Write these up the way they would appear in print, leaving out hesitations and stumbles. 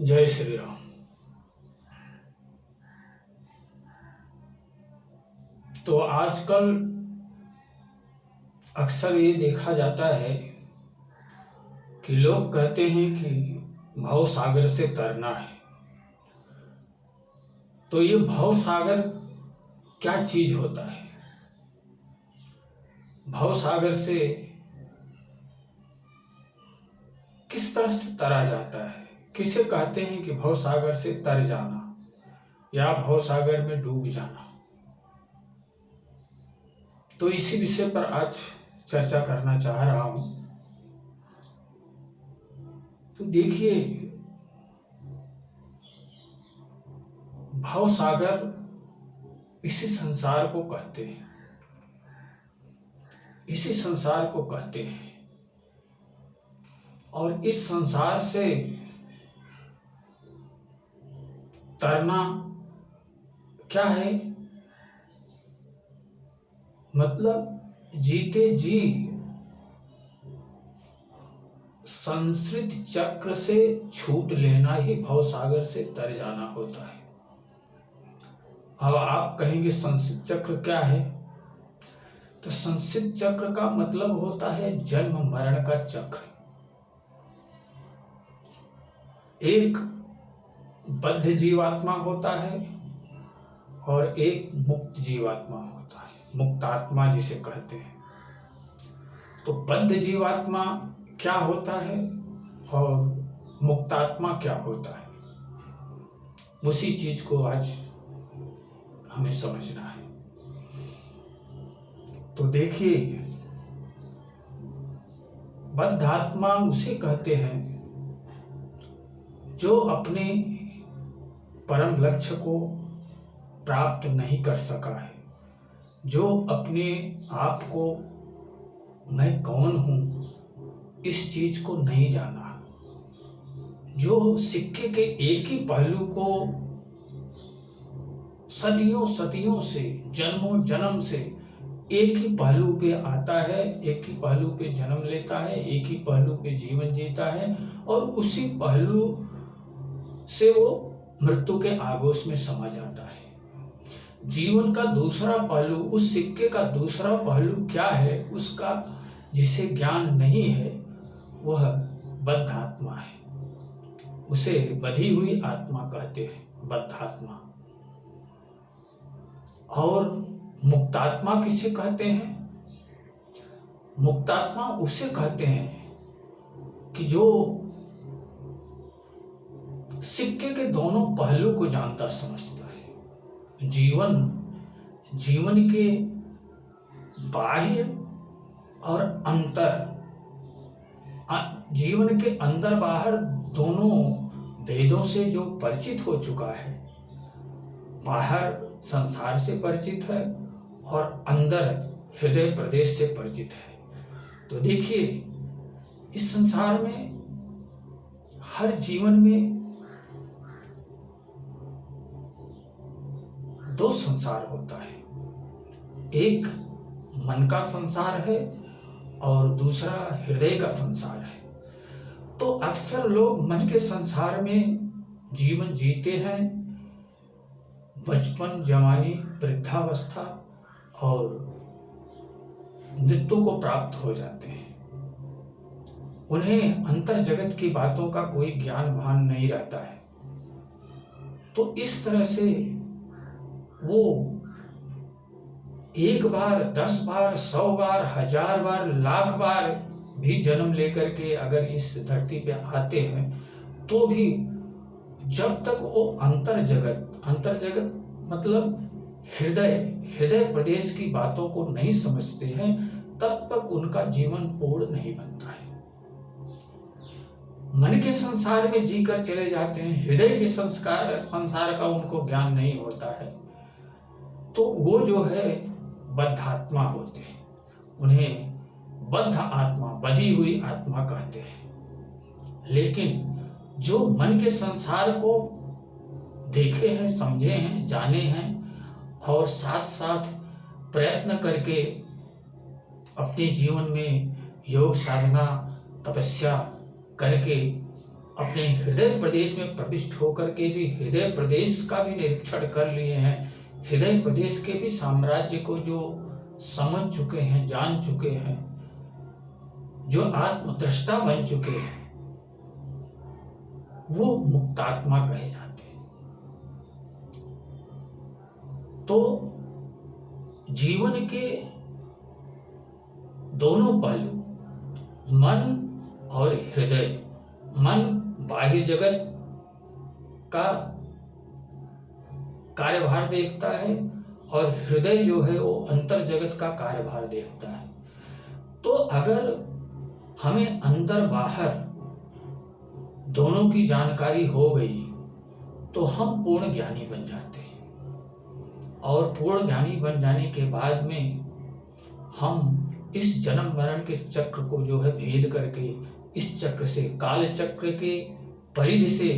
जय श्री राम। तो आजकल अक्सर ये देखा जाता है कि लोग कहते हैं कि भव सागर से तरना है। तो ये भव सागर क्या चीज होता है? भव सागर से किस तरह से तरा जाता है? किसे कहते हैं कि भव सागर से तर जाना या भव सागर में डूब जाना? तो इसी विषय पर आज चर्चा करना चाह रहा हूं। तो देखिए, भव सागर इसी संसार को कहते हैं, इसी संसार को कहते हैं। और इस संसार से तरना क्या है? मतलब जीते जी संस्कृत चक्र से छूट लेना ही भव सागर से तर जाना होता है। अब आप कहेंगे संस्कृत चक्र क्या है? तो संस्कृत चक्र का मतलब होता है जन्म मरण का चक्र। एक बद्ध जीवात्मा होता है और एक मुक्त जीवात्मा होता है, मुक्तात्मा जिसे कहते हैं। तो बद्ध जीवात्मा क्या होता है और मुक्तात्मा क्या होता है, उसी चीज को आज हमें समझना है। तो देखिए, बद्ध आत्मा उसे कहते हैं जो अपने परम लक्ष्य को प्राप्त नहीं कर सका है, जो अपने आप को मैं कौन हूं इस चीज को नहीं जाना, जो सिक्के के एक ही पहलू को सदियों सदियों से, जन्मों जन्म से एक ही पहलू पे आता है, एक ही पहलू पे जन्म लेता है, एक ही पहलू पे जीवन जीता है और उसी पहलू से वो मृत्यु के आगोश में समा जाता है। जीवन का दूसरा पहलू, उस सिक्के का दूसरा पहलू क्या है, उसका जिसे ज्ञान नहीं है, वह बद्ध आत्मा है। उसे बधी हुई आत्मा कहते हैं, बद्ध आत्मा। और मुक्तात्मा किसे कहते हैं? मुक्तात्मा उसे कहते हैं कि जो सिक्के के दोनों पहलू को जानता समझता है। जीवन के बाह्य और अंतर, जीवन के अंदर बाहर दोनों भेदों से जो परिचित हो चुका है, बाहर संसार से परिचित है और अंदर हृदय प्रदेश से परिचित है। तो देखिए, इस संसार में हर जीवन में दो संसार होता है। एक मन का संसार है और दूसरा हृदय का संसार है। तो अक्सर लोग मन के संसार में जीवन जीते हैं, बचपन, जवानी, वृद्धावस्था और मृत्यु को प्राप्त हो जाते हैं। उन्हें अंतर जगत की बातों का कोई ज्ञान भान नहीं रहता है। तो इस तरह से वो एक बार, 10 बार, 100 बार, 1000 बार, लाख बार भी जन्म लेकर के अगर इस धरती पे आते हैं, तो भी जब तक वो अंतर जगत मतलब हृदय प्रदेश की बातों को नहीं समझते हैं, तब तक उनका जीवन पूर्ण नहीं बनता है। मन के संसार में जीकर चले जाते हैं, हृदय के संसार का उनको ज्ञान नहीं होता है, तो वो जो है बद्ध आत्मा होते हैं। उन्हें बद्ध आत्मा, बधी हुई आत्मा कहते हैं। लेकिन जो मन के संसार को देखे हैं, समझे हैं, जाने हैं और साथ साथ प्रयत्न करके अपने जीवन में योग साधना, तपस्या करके अपने हृदय प्रदेश में प्रविष्ट होकर के भी हृदय प्रदेश का भी निरीक्षण कर लिए हैं, हृदय प्रदेश के भी साम्राज्य को जो समझ चुके हैं, जान चुके हैं, जो आत्मदृष्टा बन चुके हैं, वो मुक्तात्मा कहे जाते हैं। तो जीवन के दोनों पहलू, मन और हृदय, मन बाह्य जगत का कार्यभार देखता है और हृदय जो है वो अंतर जगत का कार्यभार देखता है। तो अगर हमें अंदर बाहर दोनों की जानकारी हो गई तो हम पूर्ण ज्ञानी बन जाते हैं, और पूर्ण ज्ञानी बन जाने के बाद में हम इस जन्म मरण के चक्र को जो है भेद करके इस चक्र से, काल चक्र के परिधि से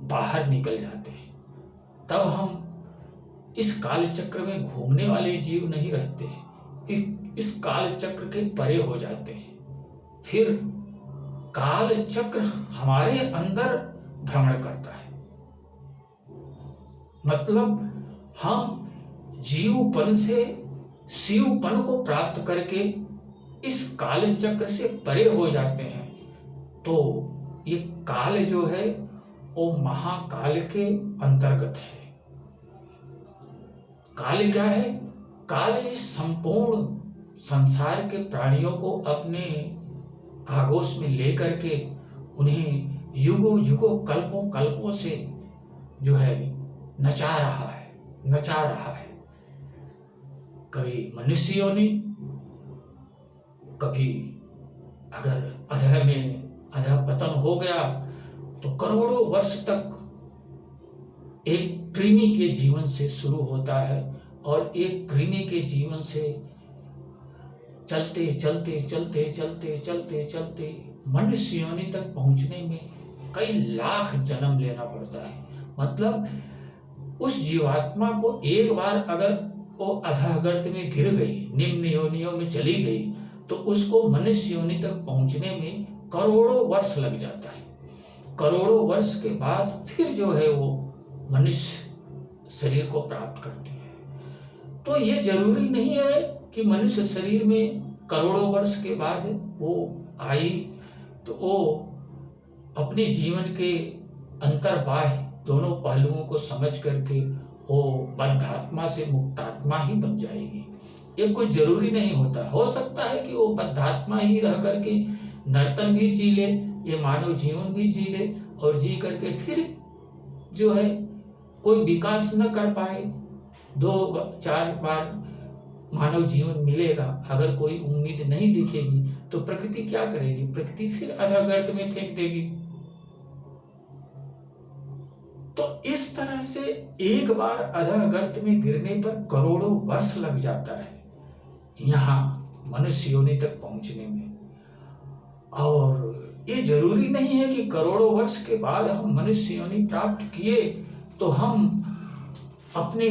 बाहर निकल जाते हैं। तब हम इस काल चक्र में घूमने वाले जीव नहीं रहते, इस काल चक्र के परे हो जाते हैं। फिर काल चक्र हमारे अंदर भ्रमण करता है, मतलब हम जीवपन से शिवपन को प्राप्त करके इस काल चक्र से परे हो जाते हैं। तो ये काल जो है वो महाकाल के अंतर्गत है। काल क्या है? काल इस संपूर्ण संसार के प्राणियों को अपने आगोश में लेकर के उन्हें युगों युगों कल्पों कल्पों से जो है नचा रहा है। कभी मनुष्य योनि, कभी अगर अधः में अधः पतन हो गया तो करोड़ों वर्ष तक एक कृमि के जीवन से शुरू होता है, और एक कृमि के जीवन से चलते चलते चलते चलते चलते चलते मनुष्य योनि तक पहुंचने में कई लाख जन्म लेना पड़ता है। मतलब उस जीवात्मा को एक बार अगर वो अधः गर्त में गिर गई, निम्न योनियों में चली गई, तो उसको मनुष्य योनि तक पहुंचने में करोड़ों वर्ष लग जाता है। करोड़ों वर्ष के बाद फिर जो है वो मनुष्य शरीर को प्राप्त करती है। तो ये जरूरी नहीं है कि मनुष्य शरीर में करोड़ों वर्ष के बाद वो आई तो वो अपने जीवन के अंतर बाह्य दोनों पहलुओं को समझ करके वो बद्धात्मा से मुक्तात्मा ही बन जाएगी। ये कुछ जरूरी नहीं होता। हो सकता है कि वो बद्धात्मा ही रह करके नर्तन भी जी ले, ये मानव जीवन भी जी ले, और जी करके फिर जो है कोई विकास न कर पाए। 2-4 बार मानव जीवन मिलेगा, अगर कोई उम्मीद नहीं दिखेगी तो प्रकृति क्या करेगी? प्रकृति फिर अधः गर्त में फेंक देगी। तो इस तरह से एक बार अधः गर्त में गिरने पर करोड़ों वर्ष लग जाता है यहाँ मनुष्य योनि तक पहुंचने में। और ये जरूरी नहीं है कि करोड़ों वर्ष के बाद हम मनुष्य योनि प्राप्त किए तो हम अपने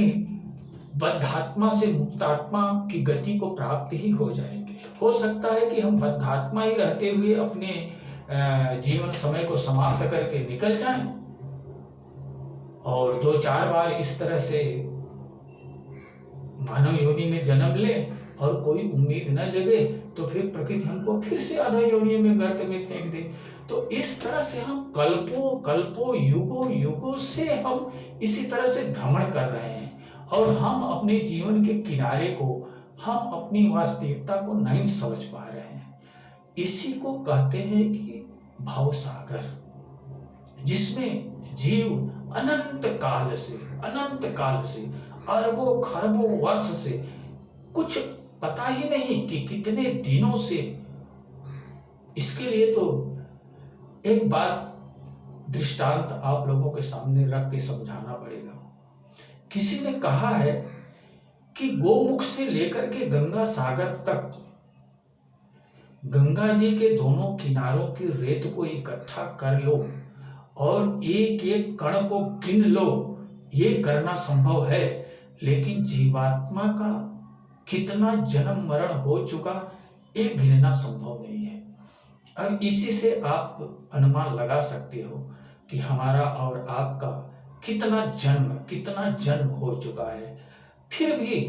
बद्धात्मा से मुक्तात्मा की गति को प्राप्त ही हो जाएंगे। हो सकता है कि हम बद्धात्मा ही रहते हुए अपने जीवन समय को समाप्त करके निकल जाएं, और 2-4 बार इस तरह से मानव योनि में जन्म ले और कोई उम्मीद न जगे तो फिर प्रकृति हमको फिर से अधः योनि में गर्त में फेंक दे। तो इस तरह से हम कल्पों युगों युगों से हम इसी तरह से भ्रमण कर रहे हैं, और हम अपने जीवन के किनारे को, हम अपनी वास्तविकता को नहीं समझ पा रहे हैं। इसी को कहते हैं कि भव सागर, जिसमें जीव अनंत काल से अरबों खरबों वर्ष से, कुछ पता ही नहीं कि कितने दिनों से। इसके लिए तो एक बात दृष्टांत आप लोगों के सामने रख के समझाना पड़ेगा। किसी ने कहा है कि गोमुख से लेकर के गंगा सागर तक गंगा जी के दोनों किनारों की रेत को इकट्ठा कर लो और एक एक कण को गिन लो। ये करना संभव है, लेकिन जीवात्मा का कितना जन्म मरण हो चुका ये गिनना संभव नहीं है। अब इसी से आप अनुमान लगा सकते हो कि हमारा और आपका कितना जन्म हो चुका है। फिर भी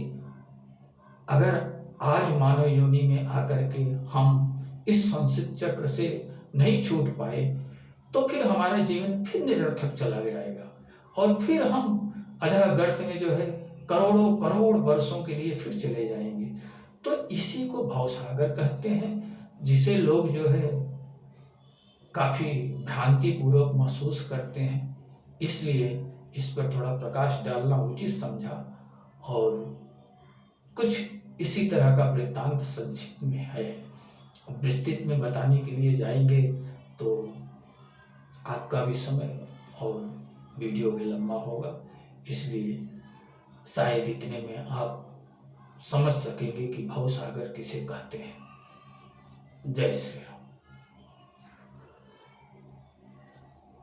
अगर आज मानव योनि में आकर के हम इस संसित चक्र से नहीं छूट पाए तो फिर हमारा जीवन फिर निरर्थक चला जाएगा और फिर हम अधः गर्त में जो है करोड़ों करोड़ वर्षों के लिए फिर चले जाएंगे। तो इसी को भवसागर कहते हैं, जिसे लोग जो है काफी भ्रांति पूर्वक महसूस करते हैं। इसलिए इस पर थोड़ा प्रकाश डालना उचित समझा और कुछ इसी तरह का वृत्तांत संक्षिप्त में है। विस्तृत में बताने के लिए जाएंगे तो आपका भी समय और वीडियो भी लंबा होगा, इसलिए शायद इतने में आप समझ सकेंगे कि भवसागर किसे कहते हैं। जय श्री राम।